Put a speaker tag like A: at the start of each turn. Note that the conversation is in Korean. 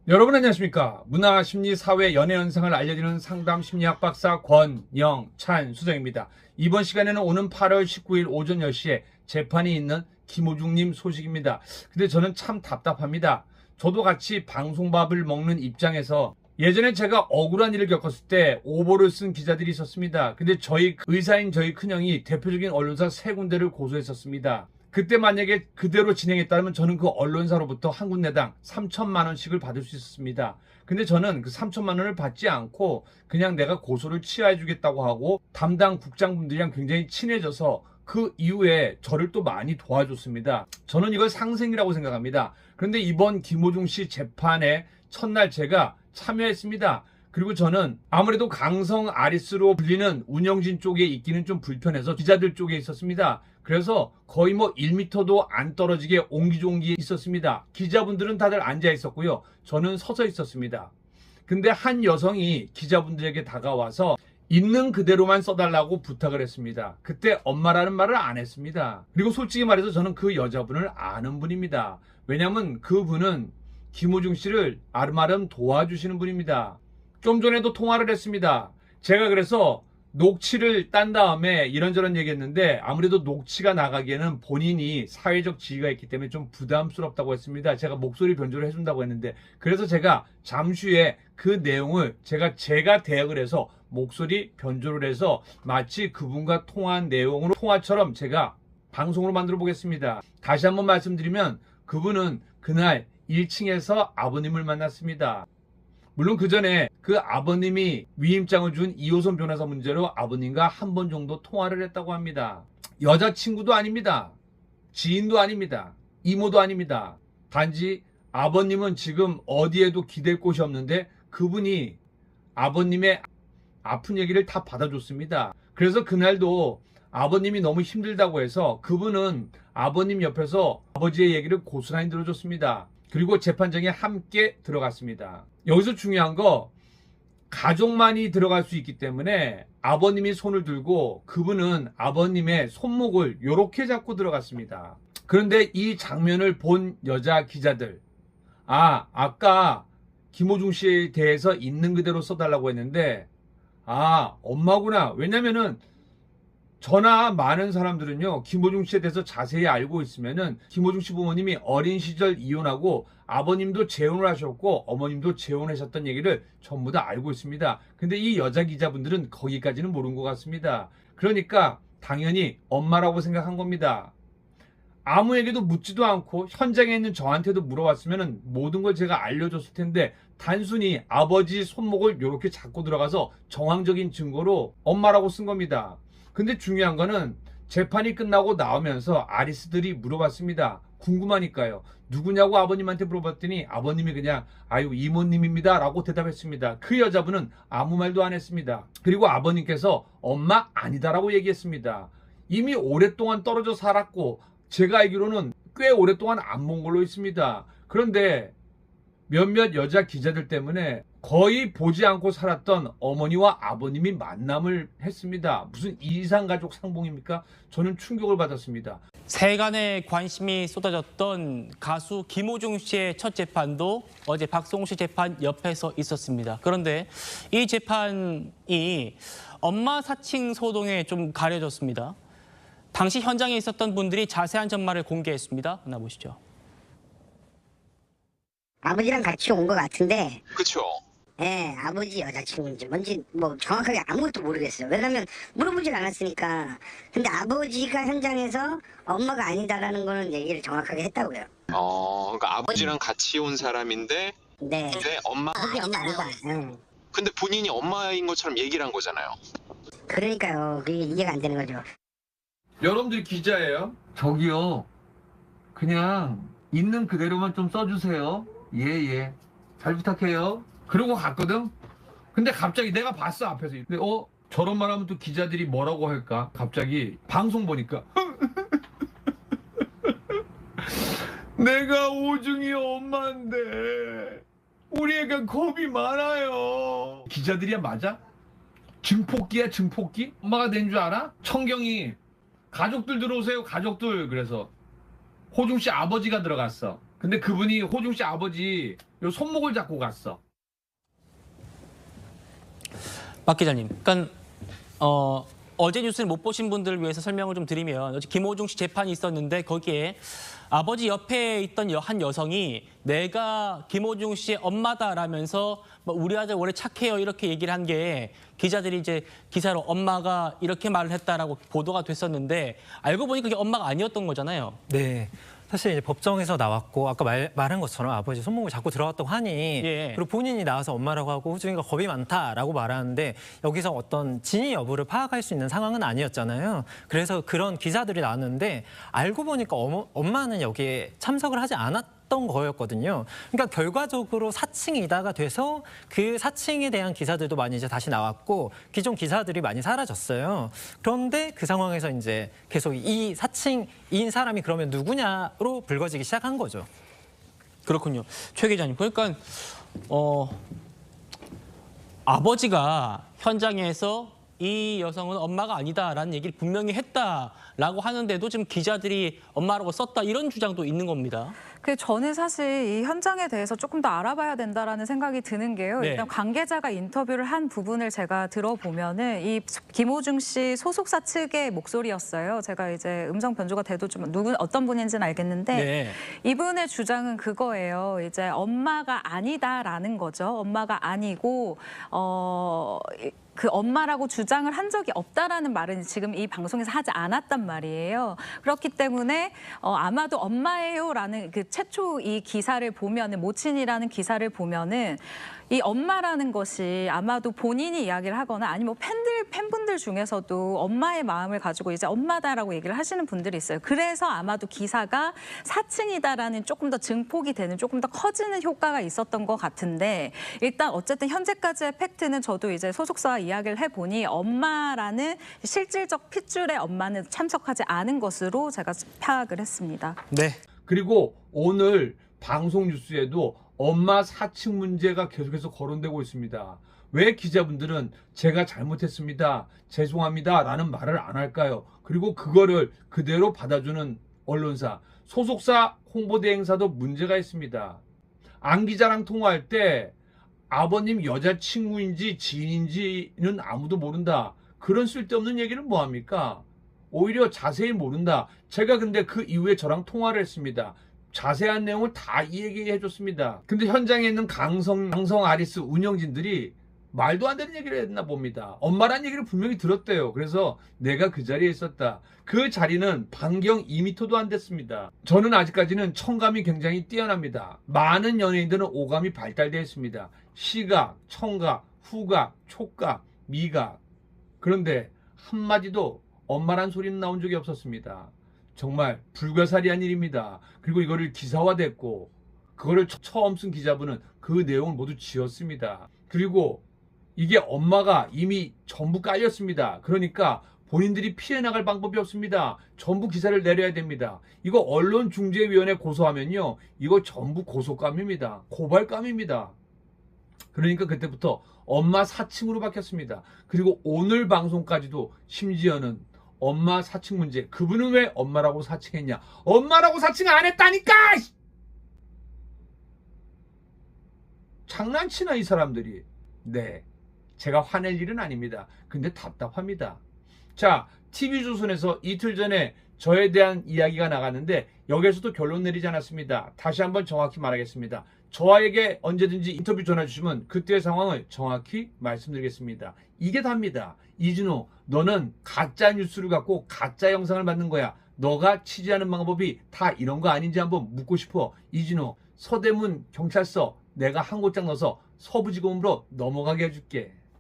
A: 여러분 안녕하십니까? 문화, 심리, 사회, 연애 현상을 알려드리는 상담 심리학 박사 권영찬 수정입니다. 이번 시간에는 오는 8월 19일 오전 10시에 재판이 있는 김호중님 소식입니다. 근데 저는 참 답답합니다. 저도 같이 방송밥을 먹는 입장에서 예전에 제가 억울한 일을 겪었을 때 오보를 쓴 기자들이 있었습니다. 근데 의사인 저희 큰형이 대표적인 언론사 3군데를 고소했었습니다. 그때 만약에 그대로 진행했다면 저는 그 언론사로부터 한 군데당 3천만 원씩을 받을 수 있었습니다. 근데 저는 그 3천만 원을 받지 않고 그냥 내가 고소를 취하해 주겠다고 하고 담당 국장분들이랑 굉장히 친해져서 그 이후에 저를 또 많이 도와줬습니다. 저는 이걸 상생이라고 생각합니다. 그런데 이번 김호중 씨 재판의 첫날 제가 참여했습니다. 그리고 저는 아무래도 강성 아리스로 불리는 운영진 쪽에 있기는 좀 불편해서 기자들 쪽에 있었습니다. 그래서 거의 뭐 1m도 안 떨어지게 옹기종기에 있었습니다. 기자분들은 다들 앉아 있었고요. 저는 서서 있었습니다. 근데 한 여성이 기자분들에게 다가와서 있는 그대로만 써달라고 부탁을 했습니다. 그때 엄마라는 말을 안 했습니다. 그리고 솔직히 말해서 저는 그 여자분을 아는 분입니다. 왜냐면 그분은 김호중 씨를 아름아름 도와주시는 분입니다. 좀 전에도 통화를 했습니다. 제가 그래서 녹취를 딴 다음에 이런저런 얘기했는데 아무래도 녹취가 나가기에는 본인이 사회적 지위가 있기 때문에 좀 부담스럽다고 했습니다. 제가 목소리 변조를 해준다고 했는데 그래서 제가 잠시 후에 그 내용을 제가 대역을 해서 목소리 변조를 해서 마치 그분과 통화한 내용으로 통화처럼 제가 방송으로 만들어 보겠습니다. 다시 한번 말씀드리면 그분은 그날 1층에서 아버님을 만났습니다. 물론 그 전에 그 아버님이 위임장을 준 이호선 변호사 문제로 아버님과 한 번 정도 통화를 했다고 합니다. 여자친구도 아닙니다. 지인도 아닙니다. 이모도 아닙니다. 단지 아버님은 지금 어디에도 기댈 곳이 없는데 그분이 아버님의 아픈 얘기를 다 받아줬습니다. 그래서 그날도 아버님이 너무 힘들다고 해서 그분은 아버님 옆에서 아버지의 얘기를 고스란히 들어줬습니다. 그리고 재판장에 함께 들어갔습니다. 여기서 중요한 거 가족만이 들어갈 수 있기 때문에 아버님이 손을 들고 그분은 아버님의 손목을 이렇게 잡고 들어갔습니다. 그런데 이 장면을 본 여자 기자들, 아까 김호중 씨에 대해서 있는 그대로 써달라고 했는데 엄마구나. 왜냐면은 저나 많은 사람들은요, 김호중 씨에 대해서 자세히 알고 있으면은 김호중 씨 부모님이 어린 시절 이혼하고 아버님도 재혼을 하셨고 어머님도 재혼하셨던 얘기를 전부 다 알고 있습니다. 근데 이 여자 기자분들은 거기까지는 모르는 것 같습니다. 그러니까 당연히 엄마라고 생각한 겁니다. 아무에게도 묻지도 않고 현장에 있는 저한테도 물어봤으면 모든 걸 제가 알려줬을 텐데 단순히 아버지 손목을 이렇게 잡고 들어가서 정황적인 증거로 엄마라고 쓴 겁니다. 근데 중요한 거는 재판이 끝나고 나오면서 아리스들이 물어봤습니다. 궁금하니까요. 누구냐고 아버님한테 물어봤더니 아버님이 그냥 아유 이모님입니다 라고 대답했습니다. 그 여자분은 아무 말도 안 했습니다. 그리고 아버님께서 엄마 아니다라고 얘기했습니다. 이미 오랫동안 떨어져 살았고 제가 알기로는 꽤 오랫동안 안 본 걸로 있습니다. 그런데 몇몇 여자 기자들 때문에 거의 보지 않고 살았던 어머니와 아버님이 만남을 했습니다. 무슨 이상가족 상봉입니까? 저는 충격을 받았습니다.
B: 세간의 관심이 쏟아졌던 가수 김호중 씨의 첫 재판도 어제 박성호 씨 재판 옆에서 있었습니다. 그런데 이 재판이 엄마 사칭 소동에 좀 가려졌습니다. 당시 현장에 있었던 분들이 자세한 전말을 공개했습니다. 만나보시죠.
C: 아버지랑 같이 온 것 같은데,
D: 그쵸.
C: 예, 아버지 여자친구인지 뭔지 뭐 정확하게 아무것도 모르겠어요. 왜냐면 물어보질 않았으니까. 근데 아버지가 현장에서 엄마가 아니다라는 거는 얘기를 정확하게 했다고요.
D: 그러니까 아버지랑 같이 온 사람인데,
C: 네.
D: 근데 엄마,
C: 아버지 엄마 아니다. 예.
D: 근데 본인이 엄마인 것처럼 얘기를 한 거잖아요.
C: 그러니까요. 그게 이해가 안 되는 거죠.
A: 여러분들 기자예요? 저기요. 그냥 있는 그대로만 좀 써주세요. 예. 잘 부탁해요. 그러고 갔거든? 근데 갑자기 내가 봤어, 앞에서. 근데 저런 말 하면 또 기자들이 뭐라고 할까? 갑자기 방송 보니까. 내가 오중이 엄마인데 우리 애가 겁이 많아요. 기자들이야 맞아? 증폭기야 증폭기? 엄마가 된 줄 알아? 청경이 가족들 들어오세요 가족들. 그래서 호중 씨 아버지가 들어갔어. 근데 그분이 호중 씨 아버지 요 손목을 잡고 갔어.
B: 박 기자님, 그러니까 어제 뉴스를 못 보신 분들을 위해서 설명을 좀 드리면 어제 김호중 씨 재판이 있었는데 거기에 아버지 옆에 있던 한 여성이 내가 김호중 씨의 엄마다라면서 뭐 우리 아들 원래 착해요 이렇게 얘기를 한 게 기자들이 이제 기사로 엄마가 이렇게 말을 했다라고 보도가 됐었는데 알고 보니 그게 엄마가 아니었던 거잖아요.
E: 네. 사실 이제 법정에서 나왔고 아까 말한 것처럼 아버지 손목을 잡고 들어갔다고 하니
B: 예.
E: 그리고 본인이 나와서 엄마라고 하고 호중이가 겁이 많다라고 말하는데 여기서 어떤 진위 여부를 파악할 수 있는 상황은 아니었잖아요. 그래서 그런 기사들이 나왔는데 알고 보니까 엄마는 여기에 참석을 하지 않았던 거였거든요. 그러니까 결과적으로 사칭이다가 돼서 그 사칭에 대한 기사들도 많이 이제 다시 나왔고 기존 기사들이 많이 사라졌어요. 그런데 그 상황에서 이제 계속 이 사칭인 사람이 그러면 누구냐로 불거지기 시작한 거죠.
B: 그렇군요. 최 기자님, 그러니까 아버지가 현장에서 이 여성은 엄마가 아니다라는 얘기를 분명히 했다라고 하는데도 지금 기자들이 엄마라고 썼다 이런 주장도 있는 겁니다.
F: 저는 사실 이 현장에 대해서 조금 더 알아봐야 된다라는 생각이 드는 게요.
B: 네.
F: 일단 관계자가 인터뷰를 한 부분을 제가 들어보면은 이 김호중 씨 소속사 측의 목소리였어요. 제가 이제 음성 변조가 돼도 좀 어떤 분인지는 알겠는데
B: 네.
F: 이분의 주장은 그거예요. 이제 엄마가 아니다라는 거죠. 엄마가 아니고 그 엄마라고 주장을 한 적이 없다라는 말은 지금 이 방송에서 하지 않았단 말이에요. 그렇기 때문에 아마도 엄마예요라는 그 최초 이 기사를 보면은 모친이라는 기사를 보면은 이 엄마라는 것이 아마도 본인이 이야기를 하거나 아니면 팬분들 중에서도 엄마의 마음을 가지고 이제 엄마다라고 얘기를 하시는 분들이 있어요. 그래서 아마도 기사가 사칭이다라는 조금 더 증폭이 되는 조금 더 커지는 효과가 있었던 것 같은데 일단 어쨌든 현재까지의 팩트는 저도 이제 소속사와 이야기를 해보니 엄마라는 실질적 핏줄의 엄마는 참석하지 않은 것으로 제가 파악을 했습니다.
B: 네.
A: 그리고 오늘 방송 뉴스에도 엄마 사칭 문제가 계속해서 거론되고 있습니다. 왜 기자분들은 제가 잘못했습니다, 죄송합니다 라는 말을 안 할까요? 그리고 그거를 그대로 받아주는 언론사, 소속사 홍보대 행사도 문제가 있습니다. 안 기자랑 통화할 때 아버님 여자친구인지 지인인지는 아무도 모른다. 그런 쓸데없는 얘기는 뭐합니까? 오히려 자세히 모른다. 제가 근데 그 이후에 저랑 통화를 했습니다. 자세한 내용을 다 얘기해 줬습니다. 근데 현장에 있는 강성 아리스 운영진들이 말도 안 되는 얘기를 했나 봅니다. 엄마란 얘기를 분명히 들었대요. 그래서 내가 그 자리에 있었다. 그 자리는 반경 2m도 안 됐습니다. 저는 아직까지는 청감이 굉장히 뛰어납니다. 많은 연예인들은 오감이 발달되어 있습니다. 시각, 청각, 후각, 촉각, 미각. 그런데 한마디도 엄마란 소리는 나온 적이 없었습니다. 정말 불가사리한 일입니다. 그리고 이거를 기사화됐고 그거를 처음 쓴 기자분은 그 내용을 모두 지웠습니다. 그리고 이게 엄마가 이미 전부 깔렸습니다. 그러니까 본인들이 피해 나갈 방법이 없습니다. 전부 기사를 내려야 됩니다. 이거 언론중재위원회 고소하면요, 이거 전부 고소감입니다. 고발감입니다. 그러니까 그때부터 엄마 사칭으로 바뀌었습니다. 그리고 오늘 방송까지도 심지어는 엄마 사칭 문제. 그분은 왜 엄마라고 사칭했냐? 엄마라고 사칭 안 했다니까! 장난치나 이 사람들이. 네, 제가 화낼 일은 아닙니다. 근데 답답합니다. 자, TV조선에서 이틀 전에 저에 대한 이야기가 나갔는데 여기에서도 결론 내리지 않았습니다. 다시 한번 정확히 말하겠습니다. 저에게 언제든지 인터뷰 전화 주시면 그때의 상황을 정확히 말씀드리겠습니다. 이게 답니다. 이진호, 너는 가짜 뉴스를 갖고 가짜 영상을 만든 거야. 너가 취재하는 방법이 다 이런 거 아닌지 한번 묻고 싶어. 이진호, 서대문 경찰서 내가 한 곳장 넣어서 서부지검으로 넘어가게 해줄게.